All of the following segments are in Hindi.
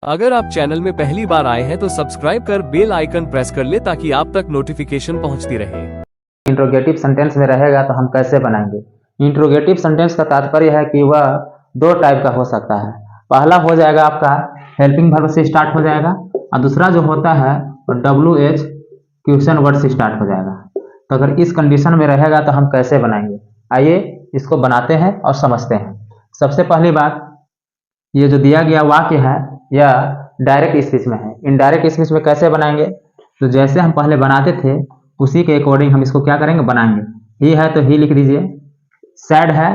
अगर आप चैनल में पहली बार आए हैं तो सब्सक्राइब कर बेल आइकन प्रेस कर ले ताकि आप तक नोटिफिकेशन पहुंचती रहे। इंट्रोगेटिव सेंटेंस में रहेगा तो हम कैसे बनाएंगे। इंट्रोगेटिव सेंटेंस का तात्पर्य है कि वह दो टाइप का हो सकता है। पहला हो जाएगा आपका हेल्पिंग वर्ब से स्टार्ट हो जाएगा और दूसरा जो होता है WH क्वेश्चन वर्ड से स्टार्ट हो जाएगा। तो अगर इस कंडीशन में रहेगा तो हम कैसे बनाएंगे, आइए इसको बनाते हैं और समझते हैं। सबसे पहली बात, ये जो दिया गया वाक्य है यह डायरेक्ट स्पीच में है। इनडायरेक्ट स्पीच में कैसे बनाएंगे, तो जैसे हम पहले बनाते थे उसी के अकॉर्डिंग हम इसको क्या करेंगे, बनाएंगे। ही है तो ही लिख दीजिए, सैड है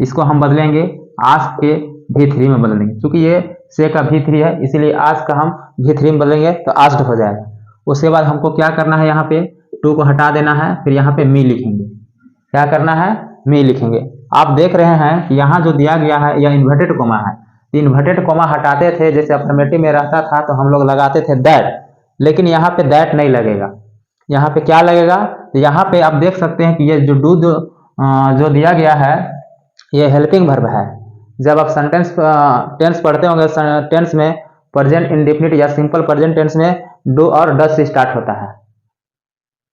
इसको हम बदलेंगे आस्क के V3 में बदलेंगे, क्योंकि ये से का V3 है इसीलिए आस्क का हम V3 में बदलेंगे तो आस्क्ड हो जाएगा। उसके बाद हमको क्या करना है, यहाँ पे टू को हटा देना है, फिर यहाँ पे मी लिखेंगे। क्या करना है, मी लिखेंगे। आप देख रहे हैं कि यहाँ जो दिया गया है यह इन्वर्टेड कोमा है। इन्वर्टेड कोमा हटाते थे, जैसे अफर्मेटिव में रहता था तो हम लोग लगाते थे दैट, लेकिन यहाँ पे दैट नहीं लगेगा। यहाँ पे क्या लगेगा, तो यहाँ पे आप देख सकते हैं कि ये जो डू जो दिया गया है ये हेल्पिंग वर्ब है। जब आप सेंटेंस टेंस पढ़ते होंगे, टेंस में प्रेजेंट इंडेफिनिट या सिंपल प्रेजेंट टेंस में डू और डस से स्टार्ट होता है।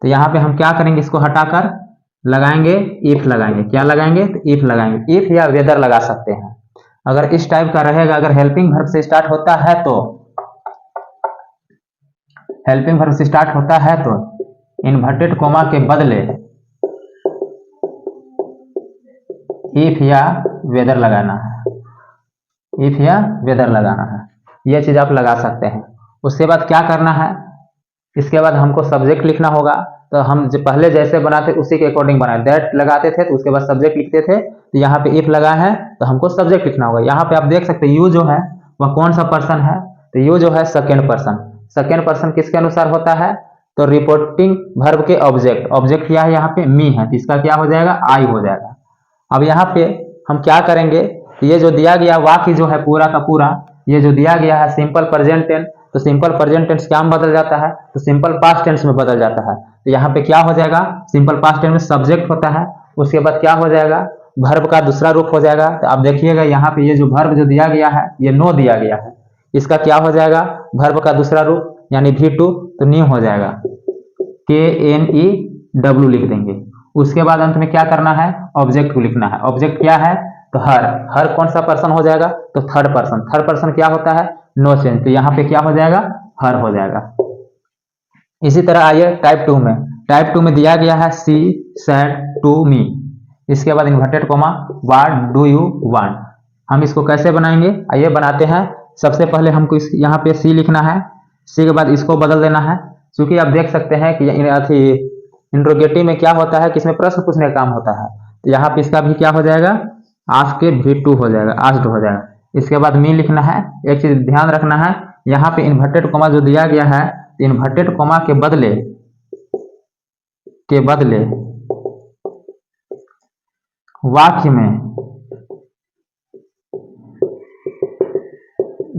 तो यहाँ पे हम क्या करेंगे, इसको हटाकर लगाएंगे इफ लगाएंगे। क्या लगाएंगे, तो इफ लगाएंगे। इफ या वेदर लगा सकते हैं। अगर इस टाइप का रहेगा, अगर हेल्पिंग वर्ब से स्टार्ट होता है तो हेल्पिंग वर्ब से स्टार्ट होता है तो इन्वर्टेड कोमा के बदले इफ या वेदर लगाना है। इफ या वेदर लगाना है, यह चीज आप लगा सकते हैं। उसके बाद क्या करना है, इसके बाद हमको सब्जेक्ट लिखना होगा। तो हम पहले जैसे बनाते उसी के अकॉर्डिंग बनाए, दैट लगाते थे तो उसके बाद सब्जेक्ट लिखते थे। तो यहाँ पे इफ लगा है तो हमको सब्जेक्ट लिखना होगा। यहाँ पे आप देख सकते हैं यू जो है वह कौन सा पर्सन है, तो यू जो है सेकेंड पर्सन। सेकेंड पर्सन किसके अनुसार होता है, तो रिपोर्टिंग वर्ब के ऑब्जेक्ट। ऑब्जेक्ट क्या है, यहाँ पे मी है तो इसका क्या हो जाएगा, आई हो जाएगा। अब यहाँ पे हम क्या करेंगे, ये जो दिया गया वाक्य जो है पूरा का पूरा, ये जो दिया गया है सिंपल प्रेजेंट टेंस, तो सिंपल प्रेजेंट टेंस क्या में बदल जाता है, तो सिंपल पास्ट टेंस में बदल जाता है। तो यहाँ पे क्या हो जाएगा, सिंपल पास्ट टेंस में सब्जेक्ट होता है, उसके बाद क्या हो जाएगा, वर्ब का दूसरा रूप हो जाएगा। तो आप देखिएगा यहाँ पे ये जो वर्ब जो दिया गया है ये नो दिया गया है, इसका क्या हो जाएगा, वर्ब का दूसरा रूप यानी V2, तो न्यू हो जाएगा। KNEW लिख देंगे। उसके बाद अंत में क्या करना है, ऑब्जेक्ट को लिखना है। ऑब्जेक्ट क्या है, तो हर। हर कौन सा पर्सन हो जाएगा, तो थर्ड पर्सन। थर्ड पर्सन क्या होता है, नो चेंज, तो यहाँ पे क्या हो जाएगा, हर हो जाएगा। इसी तरह आइए टाइप 2 में। टाइप 2 में दिया गया है सी सेड टू मी, इसके बाद inverted coma what do you want. हम इसको कैसे बनाएंगे, आइए बनाते हैं। सबसे पहले हमको यहाँ पे सी लिखना है, सी के बाद इसको बदल देना है। क्योंकि आप देख सकते हैं कि इंट्रोगेटिव में क्या होता है कि इसमें प्रश्न पूछने का काम होता है। तो यहाँ पे इसका भी क्या हो जाएगा, आस्क के V2 हो जाएगा, आस्क्ड हो जाएगा। इसके बाद मी लिखना है। एक चीज ध्यान रखना है, यहाँ पे इन्वर्टेड कोमा जो दिया गया है, इन्वर्टेड कोमा के बदले वाक्य में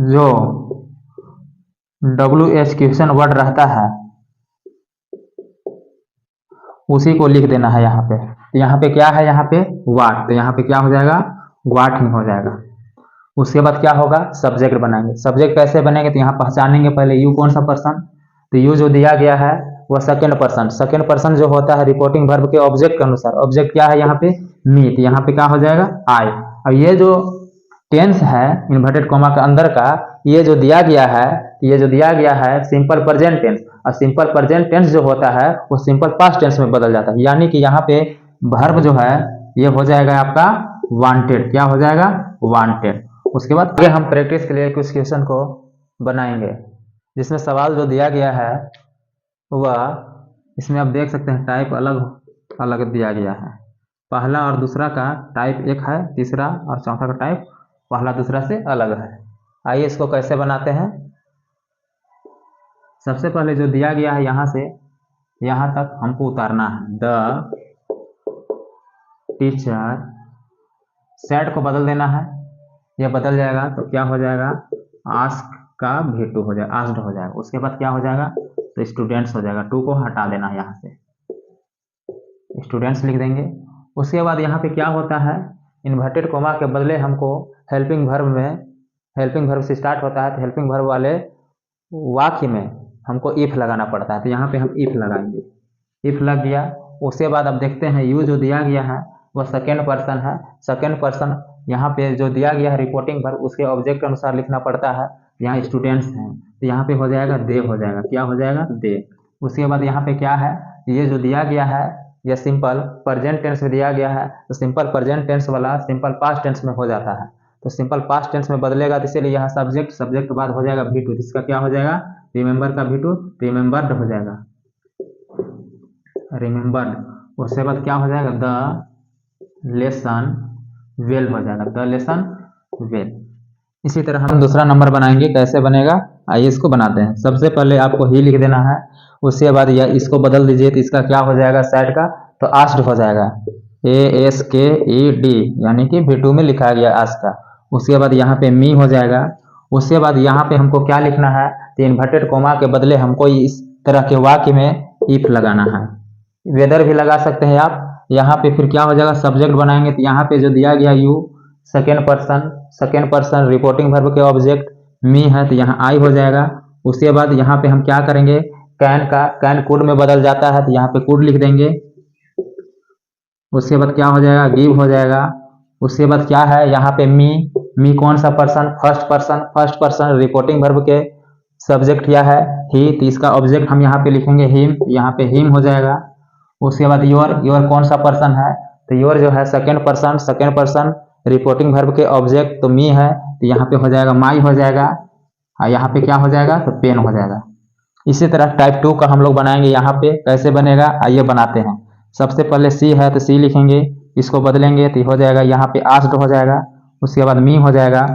जो WH क्वेश्चन वर्ड रहता है उसी को लिख देना है यहाँ पे। तो यहाँ पे क्या है, यहाँ पे वाट, तो यहाँ पे क्या हो जाएगा, वाट ही हो जाएगा। उसके बाद क्या होगा, सब्जेक्ट बनाएंगे। सब्जेक्ट कैसे बनेंगे, तो यहाँ पहचानेंगे पहले यू कौन सा पर्सन, तो यू जो दिया गया है वह सेकेंड पर्सन। सेकेंड पर्सन जो होता है रिपोर्टिंग वर्ब के ऑब्जेक्ट के अनुसार, ऑब्जेक्ट क्या है यहाँ पे, मी, तो यहाँ पे क्या हो जाएगा, आई। अब ये जो टेंस है इन्वर्टेड कोमा के अंदर का, ये जो दिया गया है सिंपल प्रेजेंट टेंस, और सिंपल प्रेजेंट टेंस जो होता है वो सिंपल पास्ट टेंस में बदल जाता है। यानी कि यहाँ पे वर्ब जो है ये हो जाएगा आपका वांटेड। क्या हो जाएगा, वांटेड। उसके बाद आगे हम प्रैक्टिस के लिए कुछ क्वेश्चन को बनाएंगे, जिसमें सवाल जो दिया गया है वह इसमें आप देख सकते हैं टाइप अलग अलग दिया गया है। पहला और दूसरा का टाइप एक है, तीसरा और चौथा का टाइप पहला दूसरा से अलग है। आइए इसको कैसे बनाते हैं। सबसे पहले जो दिया गया है यहाँ से यहाँ तक हमको उतारना है, द टीचर सेड को बदल देना है। यह बदल जाएगा तो क्या हो जाएगा, आस्क का V2 हो जाएगा, आस्क्ड हो जाएगा। उसके बाद क्या हो जाएगा, तो स्टूडेंट्स हो जाएगा। टू को हटा देना है, यहाँ से स्टूडेंट्स लिख देंगे। उसके बाद यहाँ पे क्या होता है, इन्वर्टेड कोमा के बदले हमको हेल्पिंग वर्ब में हेल्पिंग वर्ब से स्टार्ट होता है तो हेल्पिंग वर्ब वाले वाक्य में हमको इफ लगाना पड़ता है, तो यहाँ पे हम इफ लगाएंगे। इफ लग गया, उसके बाद अब देखते हैं यू जो दिया गया है वह सेकेंड पर्सन है। सेकेंड पर्सन यहाँ पे जो दिया गया है रिपोर्टिंग वर्ब उसके ऑब्जेक्ट के अनुसार लिखना पड़ता है। यहाँ स्टूडेंट्स हैं तो यहाँ पे हो जाएगा दे, हो जाएगा क्या हो जाएगा दे। उसके बाद यहाँ पे क्या है, ये जो दिया गया है ये सिंपल प्रेजेंट टेंस में दिया गया है, तो सिंपल प्रेजेंट टेंस वाला सिंपल पास्ट टेंस में हो जाता है, तो सिंपल पास्ट टेंस में बदलेगा, तो इसीलिए यहाँ सब्जेक्ट, सब्जेक्ट के बाद हो जाएगा V2, इसका क्या हो जाएगा रिमेंबर का V2 रिमेंबर्ड हो जाएगा, रिमेंबर्ड। उसके बाद क्या हो जाएगा द लेसन वेल हो जाएगा, द लेसन वेल। इसी तरह हम दूसरा नंबर बनाएंगे, कैसे बनेगा आइए इसको बनाते हैं। सबसे पहले आपको ही लिख देना है, उसके बाद या इसको बदल दीजिए तो इसका क्या हो जाएगा साइड का, तो आस्क्ड हो जाएगा ASKED, यानी कि V2 में लिखा गया आस्क का। उसके बाद यहाँ पे मी हो जाएगा। उसके बाद यहाँ पे हमको क्या लिखना है, तो इन्वर्टेड कोमा के बदले हमको इस तरह के वाक्य में इफ लगाना है, वेदर भी लगा सकते हैं आप। यहाँ पे फिर क्या हो जाएगा सब्जेक्ट बनाएंगे, तो यहाँ पे जो दिया गया you second person reporting verb के ऑब्जेक्ट मी है, तो यहाँ आई हो जाएगा। उसके बाद यहाँ पे हम क्या करेंगे, कैन का कैन कुड में बदल जाता है, तो यहाँ पे कुड लिख देंगे। उसके बाद क्या हो जाएगा गिव हो जाएगा। उसके बाद क्या है यहाँ पे मी कौन सा person, first person reporting verb के सब्जेक्ट किया है ही, तो इसका ऑब्जेक्ट हम यहाँ पे लिखेंगे हिम, यहाँ पे हिम हो जाएगा। उसके बाद योर कौन सा पर्सन है, तो योर जो है सेकेंड पर्सन रिपोर्टिंग वर्ब के ऑब्जेक्ट तो मी है, तो यहाँ पे हो जाएगा माई हो जाएगा, और यहाँ पे क्या हो जाएगा तो पेन हो जाएगा। इसी तरह टाइप 2 का हम लोग बनाएंगे, यहाँ पे कैसे बनेगा आइए बनाते हैं। सबसे पहले सी है तो सी लिखेंगे, इसको बदलेंगे तो हो जाएगा यहाँ पे आस्क्ड हो जाएगा। उसके बाद मी हो जाएगा।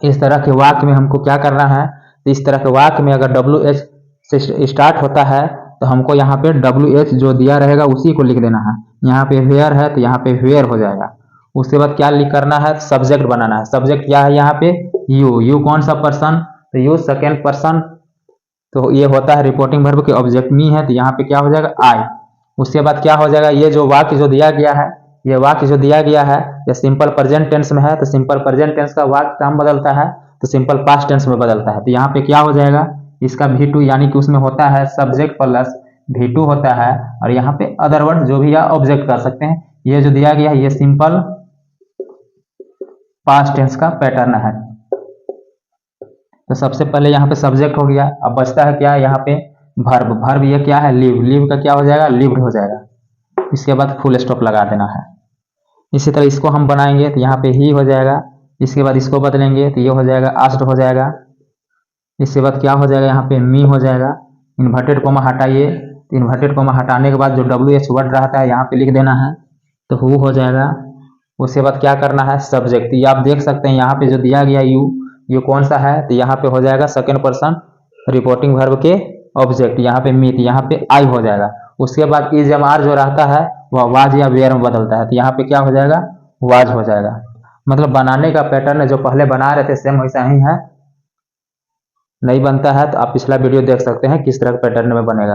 इस तरह के वाक्य में हमको क्या करना है, तो इस तरह के वाक्य में अगर WH से स्टार्ट होता है तो हमको यहाँ पे WH जो दिया रहेगा उसी को लिख देना है। यहाँ पे वेयर है तो यहाँ पे वेयर हो जाएगा। उसके बाद क्या लिख करना है, सब्जेक्ट बनाना है। सब्जेक्ट क्या है यहाँ पे यू कौन सा पर्सन, तो यू सेकेंड पर्सन, तो ये होता है रिपोर्टिंग वर्ब के ऑब्जेक्ट मी है, तो यहाँ पे क्या हो जाएगा आई। उसके बाद क्या हो जाएगा, ये जो वाक्य जो दिया गया है, ये वाक्य जो दिया गया है ये सिंपल प्रेजेंट टेंस में है, तो सिंपल प्रेजेंट टेंस का वाक्य काम बदलता है तो सिंपल पास्ट टेंस में बदलता है, तो यहाँ पे क्या हो जाएगा इसका V2, यानी कि उसमें होता है सब्जेक्ट प्लस V2 होता है, और यहाँ पे अदर वर्ड जो भी आप ऑब्जेक्ट कर सकते हैं। ये जो दिया गया है ये सिंपल पास्ट टेंस का पैटर्न है। तो सबसे पहले यहाँ पे सब्जेक्ट हो गया, अब बचता है क्या यहाँ पे वर्ब ये क्या है लिव का क्या हो जाएगा लिव्ड हो जाएगा। इसके बाद फुल स्टॉप लगा देना है। इसी तरह इसको हम बनाएंगे तो यहाँ पे ही हो जाएगा। इसके बाद इसको बदलेंगे तो ये हो जाएगा आस्क्ड हो जाएगा। इसके बाद क्या हो जाएगा यहाँ पे मी हो जाएगा। इन्वर्टेड कोमा हटाइए, तो इन्वर्टेड कोमा हटाने के बाद जो WH वर्ड रहता है यहाँ पे लिख देना है, तो हु हो जाएगा। उसके बाद क्या करना है सब्जेक्ट, ये आप देख सकते हैं यहाँ पे जो दिया गया यू कौन सा है, तो यहाँ पे हो जाएगा सेकेंड पर्सन रिपोर्टिंग वर्ब के ऑब्जेक्ट, यहाँ पे मी, यहाँ पे आई हो जाएगा। उसके बाद इज एम आर जो रहता है वह वाज या वेयर में बदलता है, तो यहाँ पे क्या हो जाएगा वाज हो जाएगा। मतलब बनाने का पैटर्न जो पहले बना रहे थे सेम वैसा ही है। नहीं बनता है तो आप पिछला वीडियो देख सकते हैं किस तरह के पैटर्न में बनेगा।